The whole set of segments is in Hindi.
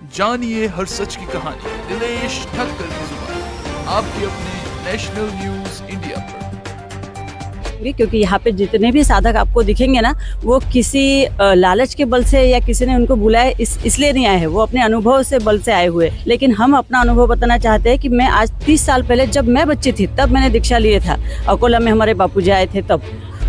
जानिए हर सच की कहानी दिनेश ठक्कर की जुबान आपके अपने नेशनल न्यूज इंडिया पर। क्योंकि यहाँ पे जितने भी साधक आपको दिखेंगे ना, वो किसी लालच के बल से या किसी ने उनको बुलाया इसलिए नहीं आए हैं, वो अपने अनुभव से बल से आए हुए। लेकिन हम अपना अनुभव बताना चाहते हैं कि मैं आज 30 साल पहले जब मैं बच्ची थी तब मैंने दीक्षा लिए था। अकोला में हमारे बापूजी आए थे तब।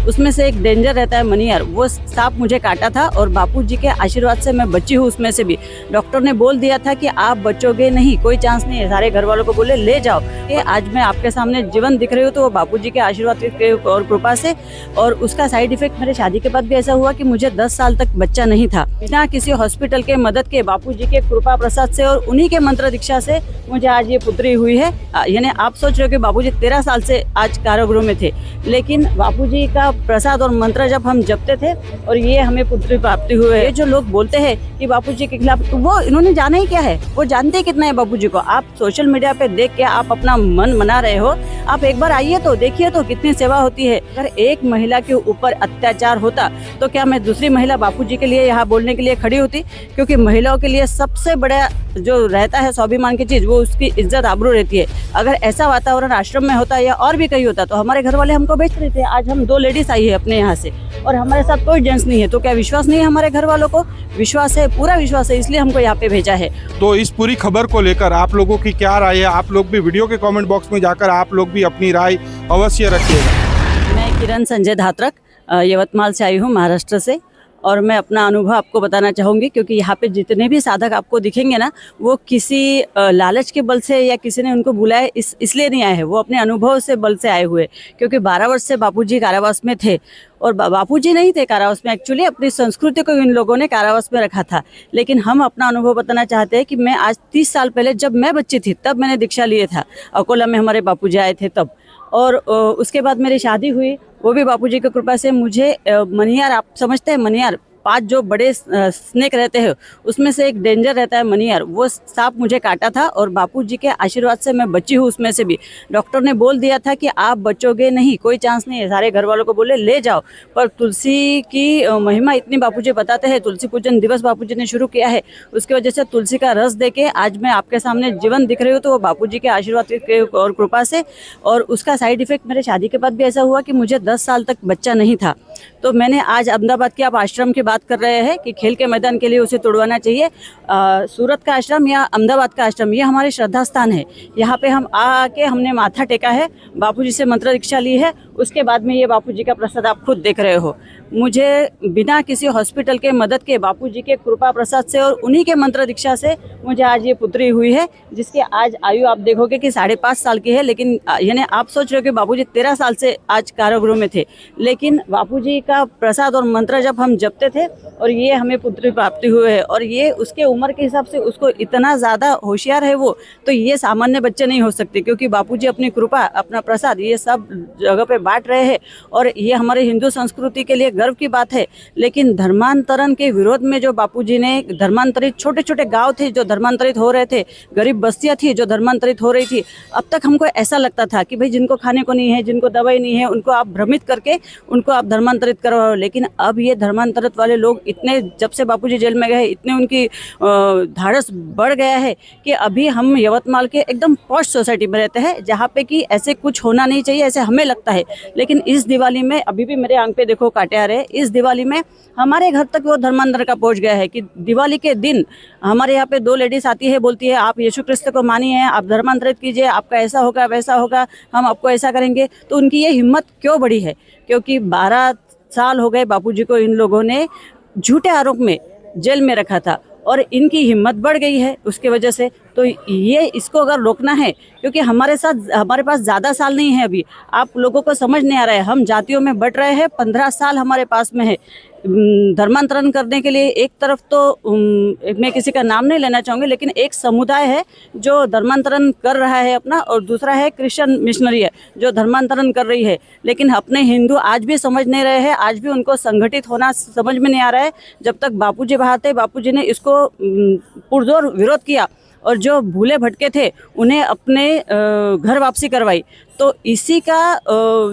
उसमें से एक डेंजर रहता है मनियर, वो सांप मुझे काटा था और बापूजी के आशीर्वाद से मैं बची हूँ उसमें से भी। डॉक्टर ने बोल दिया था कि आप बचोगे नहीं, कोई चांस नहीं है। सारे घर वालों को बोले ले जाओ। ये आज मैं आपके सामने जीवन दिख रही हूँ तो वो बापूजी के आशीर्वाद के और कृपा से। और उसका साइड इफेक्ट मेरे शादी के बाद भी ऐसा हुआ कि मुझे 10 साल तक बच्चा नहीं था। बिना किसी हॉस्पिटल के मदद के, बापूजी के कृपा प्रसाद से और उन्हीं के मंत्र दीक्षा से मुझे आज ये पुत्री हुई है। यानी आप सोच रहे हो कि बापूजी 13 साल से आज कारागृह में थे, लेकिन बापूजी का प्रसाद और मंत्र जब हम जपते थे और ये हमें पुत्री प्राप्ति हुए। ये जो लोग बोलते हैं कि बापूजी के खिलाफ, तो वो इन्होंने जाना ही क्या है, वो जानते ही कितना है बापूजी को। आप सोशल मीडिया पे देख के आप अपना मन मना रहे हो, आप एक बार आइए तो देखिए तो कितनी सेवा होती है। अगर एक महिला के ऊपर अत्याचार होता तो क्या मैं दूसरी महिला बापूजी के लिए यहाँ बोलने के लिए खड़ी होती? क्योंकि महिलाओं के लिए सबसे बड़ा जो रहता है स्वाभिमान की चीज, वो उसकी इज्जत आबरू रहती है। अगर ऐसा वातावरण आश्रम में होता या और भी कहीं होता तो हमारे घर वाले हमको बेच रहे थे। आज हम 2 लेडीज आई है अपने यहाँ से और हमारे साथ कोई जेंट्स नहीं है, तो क्या विश्वास नहीं है हमारे घर वालों को? विश्वास है, पूरा विश्वास है, इसलिए हमको यहाँ पे भेजा है। तो इस पूरी खबर को लेकर आप लोगों की क्या राय है? आप लोग भी वीडियो के कमेंट बॉक्स में जाकर आप लोग भी अपनी राय अवश्य रखिएगा। मैं किरण संजय धात्रक यवतमाल से आई हूँ, महाराष्ट्र से। और मैं अपना अनुभव आपको बताना चाहूँगी, क्योंकि यहाँ पे जितने भी साधक आपको दिखेंगे ना, वो किसी लालच के बल से या किसी ने उनको बुलाया इसलिए नहीं आए हैं, वो अपने अनुभव से बल से आए हुए। क्योंकि 12 वर्ष से बापूजी कारावास में थे और बापूजी नहीं थे कारावास में, एक्चुअली अपनी संस्कृति को इन लोगों ने कारावास में रखा था। लेकिन हम अपना अनुभव बताना चाहते हैं कि मैं आज 30 साल पहले जब मैं बच्ची थी तब मैंने दीक्षा लिए था। अकोला में हमारे बापूजी आए थे तब। और उसके बाद मेरी शादी हुई, वो भी बापूजी की कृपा से। मुझे मनियार, आप समझते हैं मनियार, 5 जो बड़े स्नेक रहते हैं उसमें से एक डेंजर रहता है मनियार, वो सांप मुझे काटा था और बापूजी के आशीर्वाद से मैं बची हूँ उसमें से भी। डॉक्टर ने बोल दिया था कि आप बचोगे नहीं, कोई चांस नहीं है। सारे घर वालों को बोले ले जाओ। पर तुलसी की महिमा इतनी बापूजी बताते हैं, तुलसी पूजन दिवस बापूजी ने शुरू किया है, उसकी वजह से तुलसी का रस दे के आज मैं आपके सामने जीवन दिख रही हूँ, तो वो बापूजी के आशीर्वाद के और कृपा से। और उसका साइड इफेक्ट मेरे शादी के बाद भी ऐसा हुआ कि मुझे 10 साल तक बच्चा नहीं था। तो मैंने आज अहमदाबाद के, आप आश्रम की बात कर रहे हैं कि खेल के मैदान के लिए उसे तोड़वाना चाहिए, सूरत का आश्रम या अहमदाबाद का आश्रम, ये हमारे श्रद्धा स्थान है। यहाँ पे हम आके हमने माथा टेका है, बापूजी से मंत्र दीक्षा ली है। उसके बाद में ये बापूजी का प्रसाद आप खुद देख रहे हो। मुझे बिना किसी हॉस्पिटल के मदद के, बापूजी के कृपा प्रसाद से और उन्हीं के मंत्र दीक्षा से मुझे आज ये पुत्री हुई है, जिसकी आज आयु आप देखोगे कि 5.5 साल की है। लेकिन यानी आप सोच रहे हो कि बापूजी 13 साल से आज कारागृह में थे, लेकिन बापूजी का प्रसाद और मंत्र जब हम जपते थे और ये हमें पुत्री प्राप्ति हुई है। और ये उसके उम्र के हिसाब से उसको इतना ज़्यादा होशियार है वो, तो ये सामान्य बच्चे नहीं हो सकते, क्योंकि बापूजी अपनी कृपा, अपना प्रसाद ये सब जगह पे बांट रहे हैं। और ये हमारे हिंदू संस्कृति के लिए गर्व की बात है। लेकिन धर्मांतरण के विरोध में जो बापूजी ने धर्मांतरित, छोटे छोटे गांव थे जो धर्मांतरित हो रहे थे, गरीब बस्तियां थी जो धर्मांतरित हो रही थी। अब तक हमको ऐसा लगता था कि भाई जिनको खाने को नहीं है, जिनको दवाई नहीं है, उनको आप भ्रमित करके उनको आप धर्मांतरित करो। लेकिन अब ये धर्मांतरित वाले लोग इतने, जब से बापूजी जेल में गए, इतने उनकी धाड़स बढ़ गया है कि अभी हम यवतमाल के एकदम पॉश सोसाइटी में रहते हैं, जहाँ पे कि ऐसे कुछ होना नहीं चाहिए, ऐसे हमें लगता है। लेकिन इस दिवाली में, अभी भी मेरे आंख पे देखो कांटे आ रहे हैं, इस दिवाली में हमारे घर तक वो धर्मांतर का पहुंच गया है कि दिवाली के दिन हमारे यहाँ पे 2 लेडीज आती है, बोलती है आप यीशु क्रिस्त को मानिए, आप धर्मांतरित कीजिए, आपका ऐसा होगा वैसा होगा, हम आपको ऐसा करेंगे। तो उनकी ये हिम्मत क्यों बढ़ी है? क्योंकि 12 साल हो गए बापूजी को इन लोगों ने झूठे आरोप में जेल में रखा था और इनकी हिम्मत बढ़ गई है उसके वजह से। तो ये, इसको अगर रोकना है, क्योंकि हमारे पास ज़्यादा साल नहीं है अभी, आप लोगों को समझ नहीं आ रहा है, हम जातियों में बट रहे हैं। 15 साल हमारे पास में है धर्मांतरण करने के लिए। एक तरफ तो मैं किसी का नाम नहीं लेना चाहूँगी, लेकिन एक समुदाय है जो धर्मांतरण कर रहा है अपना, और दूसरा है क्रिश्चियन मिशनरी है जो धर्मांतरण कर रही है। लेकिन अपने हिंदू आज भी समझ नहीं रहे हैं, आज भी उनको संगठित होना समझ में नहीं आ रहा है। जब तक बापूजी बाहर थे, बापूजी ने इसको पुरजोर विरोध किया और जो भूले भटके थे उन्हें अपने घर वापसी करवाई। तो इसी का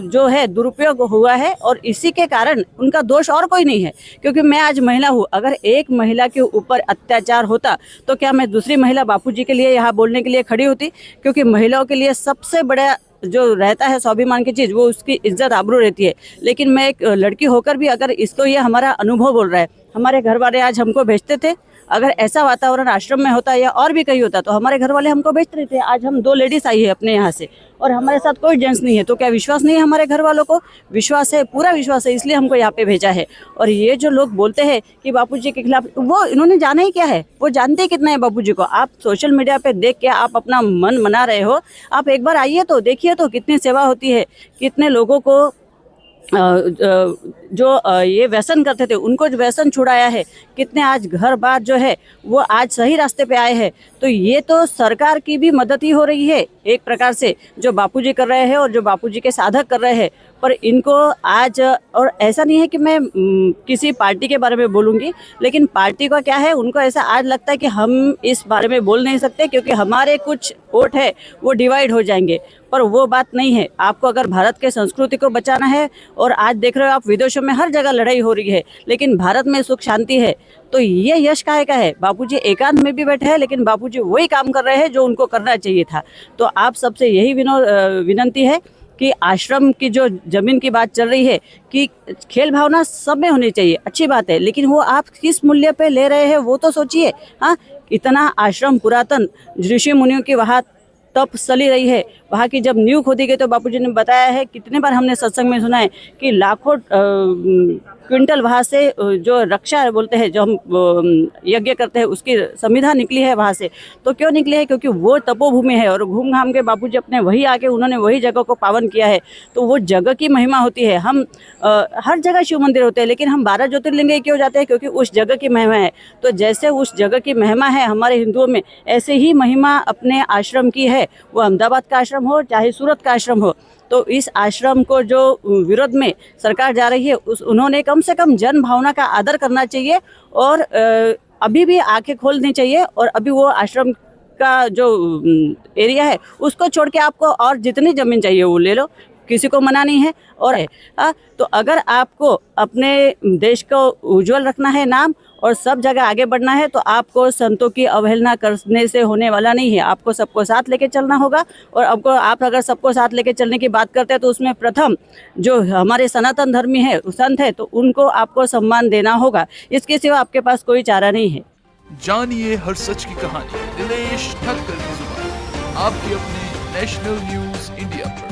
जो है दुरुपयोग हुआ है और इसी के कारण उनका दोष और कोई नहीं है। क्योंकि मैं आज महिला हूँ, अगर एक महिला के ऊपर अत्याचार होता तो क्या मैं दूसरी महिला बापूजी के लिए यहाँ बोलने के लिए खड़ी होती? क्योंकि महिलाओं के लिए सबसे बड़ा जो रहता है स्वाभिमान की चीज़, वो उसकी इज्जत आबरू रहती है। लेकिन मैं एक लड़की होकर भी अगर इसको ये हमारा अनुभव बोल रहा है, हमारे घर वाले आज हमको भेजते थे, अगर ऐसा वातावरण आश्रम में होता या और भी कहीं होता तो हमारे घर वाले हमको भेजते रहते। आज हम 2 लेडीज आई है अपने यहाँ से और हमारे साथ कोई जेंट्स नहीं है, तो क्या विश्वास नहीं है हमारे घर वालों को? विश्वास है, पूरा विश्वास है, इसलिए हमको यहाँ पे भेजा है। और ये जो लोग बोलते हैं कि बापूजी के खिलाफ, वो इन्होंने जाना ही क्या है? वो जानते कितना है बापूजी को? आप सोशल मीडिया पे देख के आप अपना मन मना रहे हो, आप एक बार आइए तो देखिए तो कितनी सेवा होती है, कितने लोगों को जो ये व्यसन करते थे उनको जो व्यसन छुड़ाया है, कितने आज घर बार जो है वो आज सही रास्ते पे आए हैं। तो ये तो सरकार की भी मदद ही हो रही है एक प्रकार से, जो बापूजी कर रहे हैं और जो बापूजी के साधक कर रहे हैं। पर इनको आज, और ऐसा नहीं है कि मैं किसी पार्टी के बारे में बोलूँगी, लेकिन पार्टी का क्या है, उनको ऐसा आज लगता है कि हम इस बारे में बोल नहीं सकते क्योंकि हमारे कुछ वोट है वो डिवाइड हो जाएंगे। पर वो बात नहीं है। आपको अगर भारत के संस्कृति को बचाना है, और आज देख रहे हो आप विदेशों में हर जगह लड़ाई हो रही है, लेकिन भारत में सुख शांति है, तो ये यश काहे का है? बापूजी एकांत में भी बैठे हैं, लेकिन बापूजी वही काम कर रहे हैं जो उनको करना चाहिए था। तो आप सबसे यही विनंती है कि आश्रम की जो जमीन की बात चल रही है कि खेल भावना सब में होनी चाहिए, अच्छी बात है, लेकिन वो आप किस मूल्य पे ले रहे हैं वो तो सोचिए। हाँ, इतना आश्रम पुरातन ऋषि मुनियों की वहाँ तप स्थली रही है, वहाँ की जब नींव खोदी गई तो बापूजी ने बताया है, कितने बार हमने सत्संग में सुना है कि लाखों क्विंटल वहाँ से जो रक्षा बोलते हैं, जो हम यज्ञ करते हैं, उसकी संविधा निकली है वहाँ से। तो क्यों निकली है? क्योंकि वो तपोभूमि है और घूम घाम के बापूजी अपने वही आके उन्होंने वही जगह को पावन किया है। तो वो जगह की महिमा होती है। हम हर जगह शिव मंदिर होते हैं, लेकिन हम 12 ज्योतिर्लिंग क्यों जाते हैं? क्योंकि उस जगह की महिमा है। तो जैसे उस जगह की महिमा है हमारे हिंदुओं में, ऐसे ही महिमा अपने आश्रम की है। वो अहमदाबाद का आश्रम हो चाहे सूरत का आश्रम हो, तो इस आश्रम को जो विरोध में सरकार जा रही है, उन्होंने कम से कम जन भावना का आदर करना चाहिए और अभी भी आंखें खोलनी चाहिए। और अभी वो आश्रम का जो एरिया है उसको छोड़ के आपको और जितनी ज़मीन चाहिए वो ले लो, किसी को मना नहीं है। और तो अगर आपको अपने देश को उज्जवल रखना है नाम और सब जगह आगे बढ़ना है, तो आपको संतों की अवहेलना करने से होने वाला नहीं है। आपको सबको साथ लेके चलना होगा। और आप अगर सबको साथ लेके चलने की बात करते हैं तो उसमें प्रथम जो हमारे सनातन धर्मी है, संत है, तो उनको आपको सम्मान देना होगा। इसके सिवा आपके पास कोई चारा नहीं है। जानिए हर सच की कहानी दिनेश ठक्कर की जुबान, आपके अपने नेशनल न्यूज इंडिया।